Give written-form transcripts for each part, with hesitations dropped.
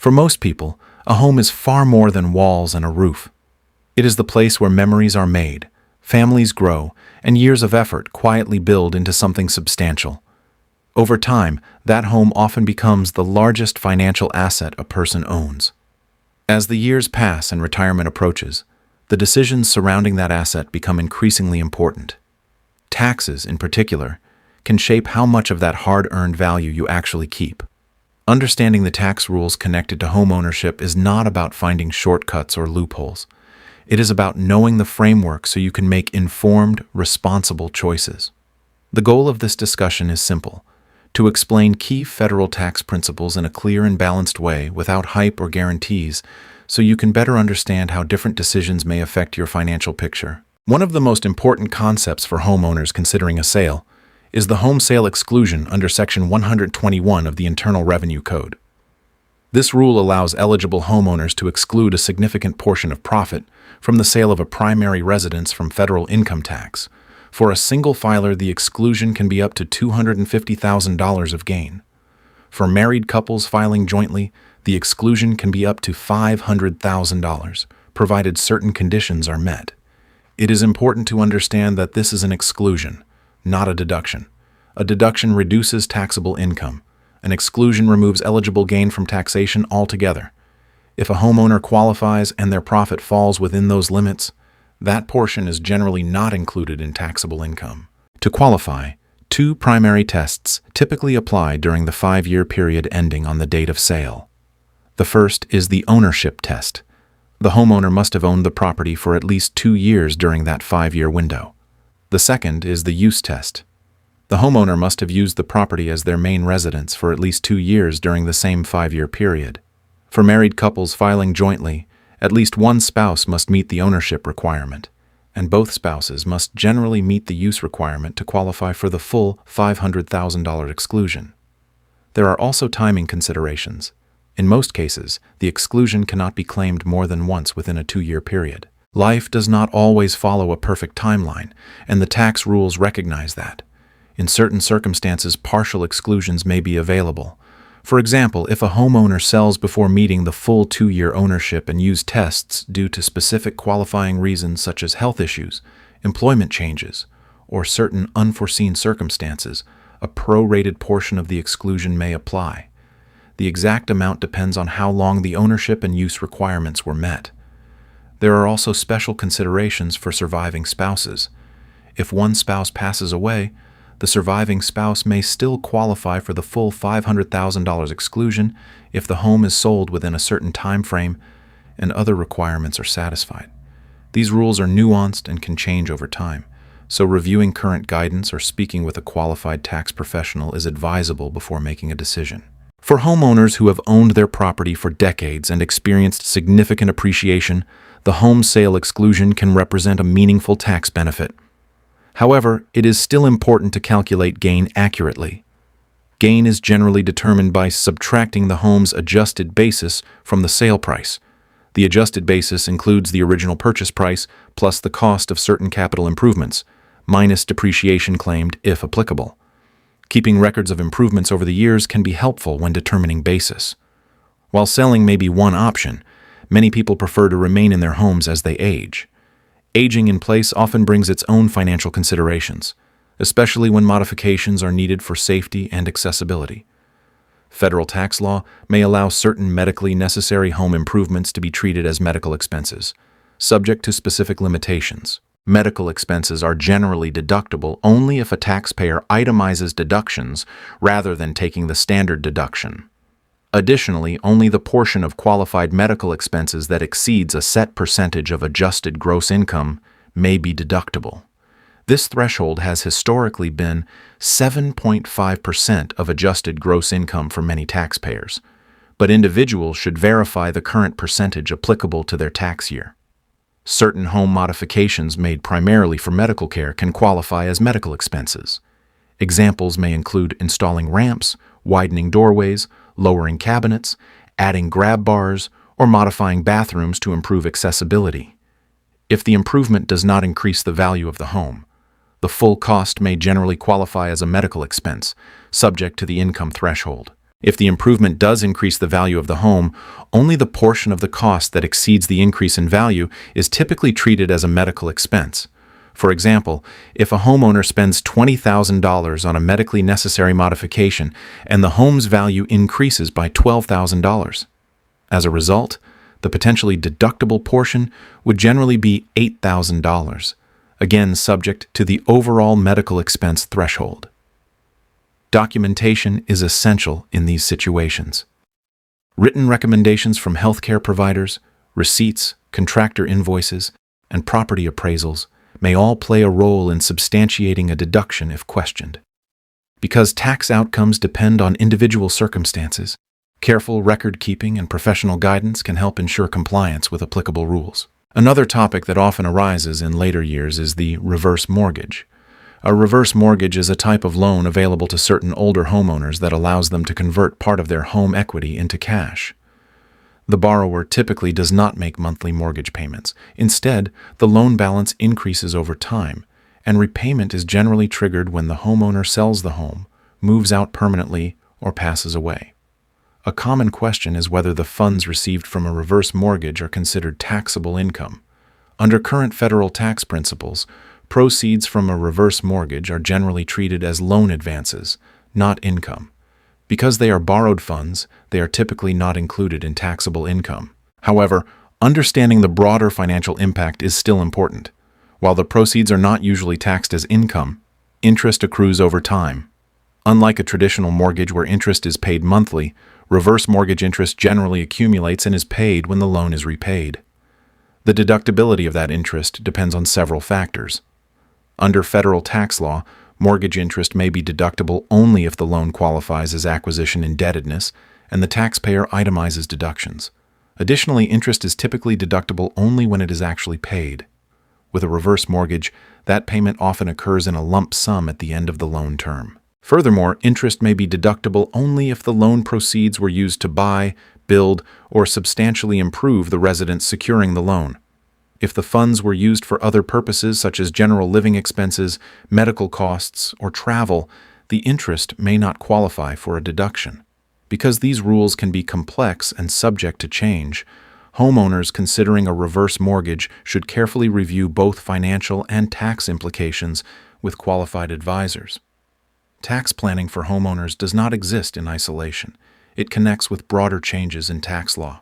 For most people, a home is far more than walls and a roof. It is the place where memories are made, families grow, and years of effort quietly build into something substantial. Over time, that home often becomes the largest financial asset a person owns. As the years pass and retirement approaches, the decisions surrounding that asset become increasingly important. Taxes, in particular, can shape how much of that hard-earned value you actually keep. Understanding the tax rules connected to homeownership is not about finding shortcuts or loopholes. It is about knowing the framework so you can make informed, responsible choices. The goal of this discussion is simple: to explain key federal tax principles in a clear and balanced way without hype or guarantees, so you can better understand how different decisions may affect your financial picture. One of the most important concepts for homeowners considering a sale is the home sale exclusion under Section 121 of the Internal Revenue Code. This rule allows eligible homeowners to exclude a significant portion of profit from the sale of a primary residence from federal income tax. For a single filer, the exclusion can be up to $250,000 of gain. For married couples filing jointly, the exclusion can be up to $500,000, provided certain conditions are met. It is important to understand that this is an exclusion, not a deduction. A deduction reduces taxable income. An exclusion removes eligible gain from taxation altogether. If a homeowner qualifies and their profit falls within those limits, that portion is generally not included in taxable income. To qualify, two primary tests typically apply during the 5-year period ending on the date of sale. The first is the ownership test. The homeowner must have owned the property for at least 2 years during that 5-year window. The second is the use test. The homeowner must have used the property as their main residence for at least 2 years during the same 5-year period. For married couples filing jointly, at least one spouse must meet the ownership requirement, and both spouses must generally meet the use requirement to qualify for the full $500,000 exclusion. There are also timing considerations. In most cases, the exclusion cannot be claimed more than once within a 2-year period. Life does not always follow a perfect timeline, and the tax rules recognize that. In certain circumstances, partial exclusions may be available. For example, if a homeowner sells before meeting the full 2-year ownership and use tests due to specific qualifying reasons such as health issues, employment changes, or certain unforeseen circumstances, a prorated portion of the exclusion may apply. The exact amount depends on how long the ownership and use requirements were met. There are also special considerations for surviving spouses. If one spouse passes away, the surviving spouse may still qualify for the full $500,000 exclusion if the home is sold within a certain time frame and other requirements are satisfied. These rules are nuanced and can change over time, so reviewing current guidance or speaking with a qualified tax professional is advisable before making a decision. For homeowners who have owned their property for decades and experienced significant appreciation, the home sale exclusion can represent a meaningful tax benefit. However, it is still important to calculate gain accurately. Gain is generally determined by subtracting the home's adjusted basis from the sale price. The adjusted basis includes the original purchase price plus the cost of certain capital improvements, minus depreciation claimed if applicable. Keeping records of improvements over the years can be helpful when determining basis. While selling may be one option, many people prefer to remain in their homes as they age. Aging in place often brings its own financial considerations, especially when modifications are needed for safety and accessibility. Federal tax law may allow certain medically necessary home improvements to be treated as medical expenses, subject to specific limitations. Medical expenses are generally deductible only if a taxpayer itemizes deductions rather than taking the standard deduction. Additionally, only the portion of qualified medical expenses that exceeds a set percentage of adjusted gross income may be deductible. This threshold has historically been 7.5% of adjusted gross income for many taxpayers, but individuals should verify the current percentage applicable to their tax year. Certain home modifications made primarily for medical care can qualify as medical expenses. Examples may include installing ramps, widening doorways, lowering cabinets, adding grab bars, or modifying bathrooms to improve accessibility. If the improvement does not increase the value of the home, the full cost may generally qualify as a medical expense, subject to the income threshold. If the improvement does increase the value of the home, only the portion of the cost that exceeds the increase in value is typically treated as a medical expense. For example, if a homeowner spends $20,000 on a medically necessary modification and the home's value increases by $12,000, as a result, the potentially deductible portion would generally be $8,000, again subject to the overall medical expense threshold. Documentation is essential in these situations. Written recommendations from healthcare providers, receipts, contractor invoices, and property appraisals may all play a role in substantiating a deduction if questioned. Because tax outcomes depend on individual circumstances, careful record-keeping and professional guidance can help ensure compliance with applicable rules. Another topic that often arises in later years is the reverse mortgage. A reverse mortgage is a type of loan available to certain older homeowners that allows them to convert part of their home equity into cash. The borrower typically does not make monthly mortgage payments. Instead, the loan balance increases over time, and repayment is generally triggered when the homeowner sells the home, moves out permanently, or passes away. A common question is whether the funds received from a reverse mortgage are considered taxable income. Under current federal tax principles, proceeds from a reverse mortgage are generally treated as loan advances, not income. Because they are borrowed funds, they are typically not included in taxable income. However, understanding the broader financial impact is still important. While the proceeds are not usually taxed as income, interest accrues over time. Unlike a traditional mortgage where interest is paid monthly, reverse mortgage interest generally accumulates and is paid when the loan is repaid. The deductibility of that interest depends on several factors. Under federal tax law, mortgage interest may be deductible only if the loan qualifies as acquisition indebtedness and the taxpayer itemizes deductions. Additionally, interest is typically deductible only when it is actually paid. With a reverse mortgage, that payment often occurs in a lump sum at the end of the loan term. Furthermore, interest may be deductible only if the loan proceeds were used to buy, build, or substantially improve the residence securing the loan. If the funds were used for other purposes such as general living expenses, medical costs, or travel, the interest may not qualify for a deduction. Because these rules can be complex and subject to change, homeowners considering a reverse mortgage should carefully review both financial and tax implications with qualified advisors. Tax planning for homeowners does not exist in isolation. It connects with broader changes in tax law.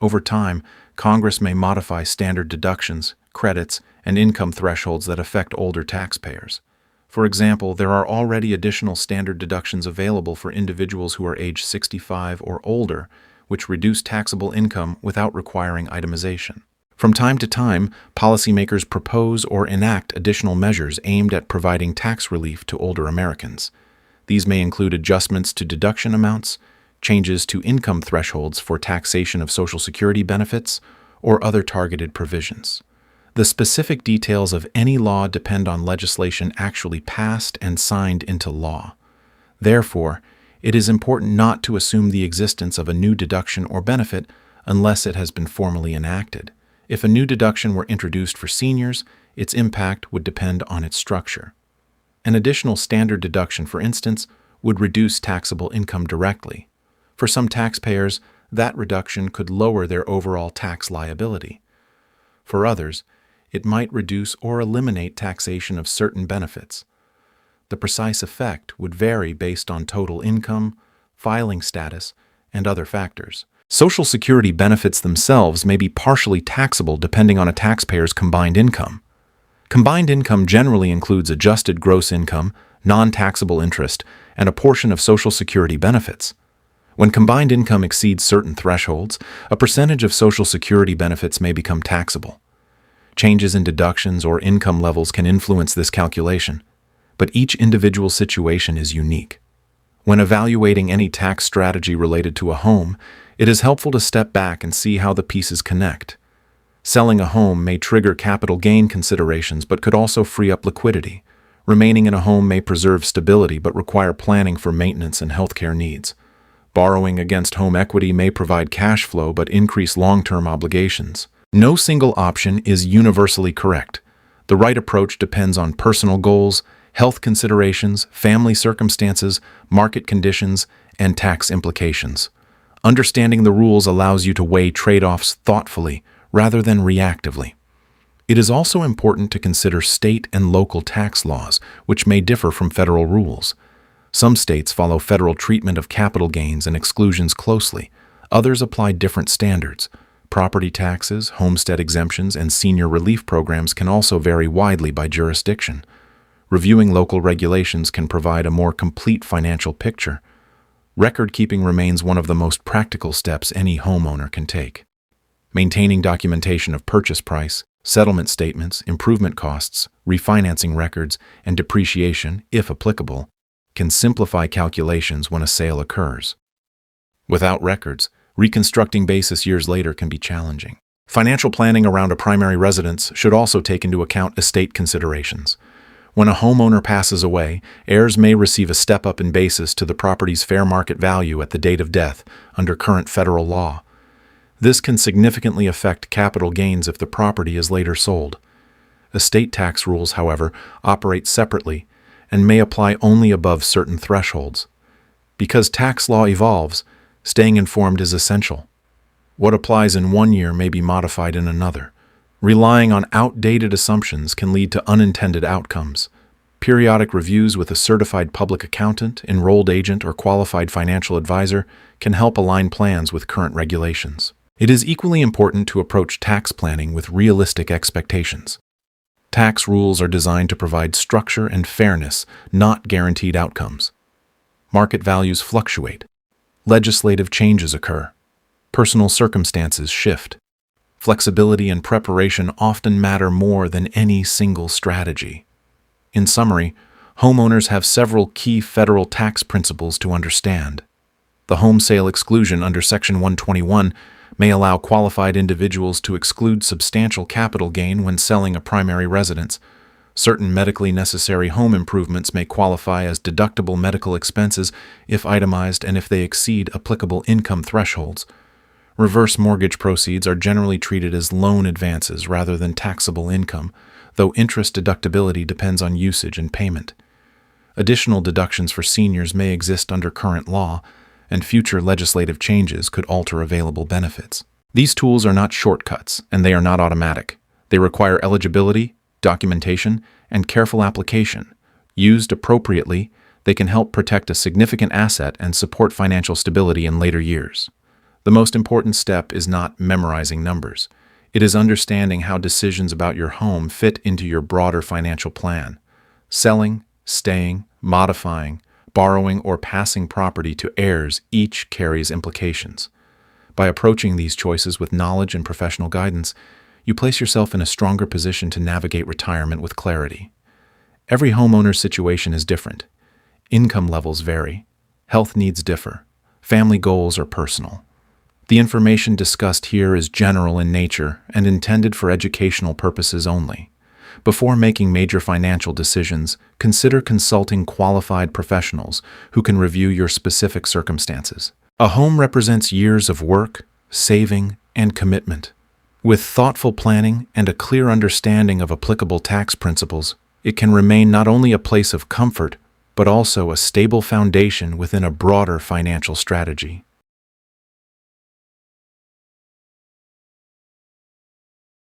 Over time, Congress may modify standard deductions, credits, and income thresholds that affect older taxpayers. For example, there are already additional standard deductions available for individuals who are age 65 or older, which reduce taxable income without requiring itemization. From time to time, policymakers propose or enact additional measures aimed at providing tax relief to older Americans. These may include adjustments to deduction amounts, changes to income thresholds for taxation of Social Security benefits, or other targeted provisions. The specific details of any law depend on legislation actually passed and signed into law. Therefore, it is important not to assume the existence of a new deduction or benefit unless it has been formally enacted. If a new deduction were introduced for seniors, its impact would depend on its structure. An additional standard deduction, for instance, would reduce taxable income directly. For some taxpayers, that reduction could lower their overall tax liability. For others, it might reduce or eliminate taxation of certain benefits. The precise effect would vary based on total income, filing status, and other factors. Social Security benefits themselves may be partially taxable depending on a taxpayer's combined income. Combined income generally includes adjusted gross income, non-taxable interest, and a portion of Social Security benefits. When combined income exceeds certain thresholds, a percentage of Social Security benefits may become taxable. Changes in deductions or income levels can influence this calculation, but each individual situation is unique. When evaluating any tax strategy related to a home, it is helpful to step back and see how the pieces connect. Selling a home may trigger capital gain considerations but could also free up liquidity. Remaining in a home may preserve stability but require planning for maintenance and healthcare needs. Borrowing against home equity may provide cash flow but increase long-term obligations. No single option is universally correct. The right approach depends on personal goals, health considerations, family circumstances, market conditions, and tax implications. Understanding the rules allows you to weigh trade-offs thoughtfully rather than reactively. It is also important to consider state and local tax laws, which may differ from federal rules. Some states follow federal treatment of capital gains and exclusions closely. Others apply different standards. Property taxes, homestead exemptions, and senior relief programs can also vary widely by jurisdiction. Reviewing local regulations can provide a more complete financial picture. Record-keeping remains one of the most practical steps any homeowner can take. Maintaining documentation of purchase price, settlement statements, improvement costs, refinancing records, and depreciation, if applicable, can simplify calculations when a sale occurs. Without records, reconstructing basis years later can be challenging. Financial planning around a primary residence should also take into account estate considerations. When a homeowner passes away, heirs may receive a step-up in basis to the property's fair market value at the date of death under current federal law. This can significantly affect capital gains if the property is later sold. Estate tax rules, however, operate separately and may apply only above certain thresholds. Because tax law evolves, staying informed is essential. What applies in one year may be modified in another. Relying on outdated assumptions can lead to unintended outcomes. Periodic reviews with a certified public accountant, enrolled agent, or qualified financial advisor can help align plans with current regulations. It is equally important to approach tax planning with realistic expectations. Tax rules are designed to provide structure and fairness, not guaranteed outcomes. Market values fluctuate. Legislative changes occur. Personal circumstances shift. Flexibility and preparation often matter more than any single strategy. In summary, homeowners have several key federal tax principles to understand. The home sale exclusion under Section 121 may allow qualified individuals to exclude substantial capital gain when selling a primary residence. Certain medically necessary home improvements may qualify as deductible medical expenses if itemized and if they exceed applicable income thresholds. Reverse mortgage proceeds are generally treated as loan advances rather than taxable income, though interest deductibility depends on usage and payment. Additional deductions for seniors may exist under current law, and future legislative changes could alter available benefits. These tools are not shortcuts, and they are not automatic. They require eligibility, documentation, and careful application. Used appropriately, they can help protect a significant asset and support financial stability in later years. The most important step is not memorizing numbers. It is understanding how decisions about your home fit into your broader financial plan. Selling, staying, modifying, borrowing, or passing property to heirs each carries implications. By approaching these choices with knowledge and professional guidance, you place yourself in a stronger position to navigate retirement with clarity. Every homeowner's situation is different. Income levels vary. Health needs differ. Family goals are personal. The information discussed here is general in nature and intended for educational purposes only. Before making major financial decisions, consider consulting qualified professionals who can review your specific circumstances. A home represents years of work, saving, and commitment. With thoughtful planning and a clear understanding of applicable tax principles, it can remain not only a place of comfort, but also a stable foundation within a broader financial strategy.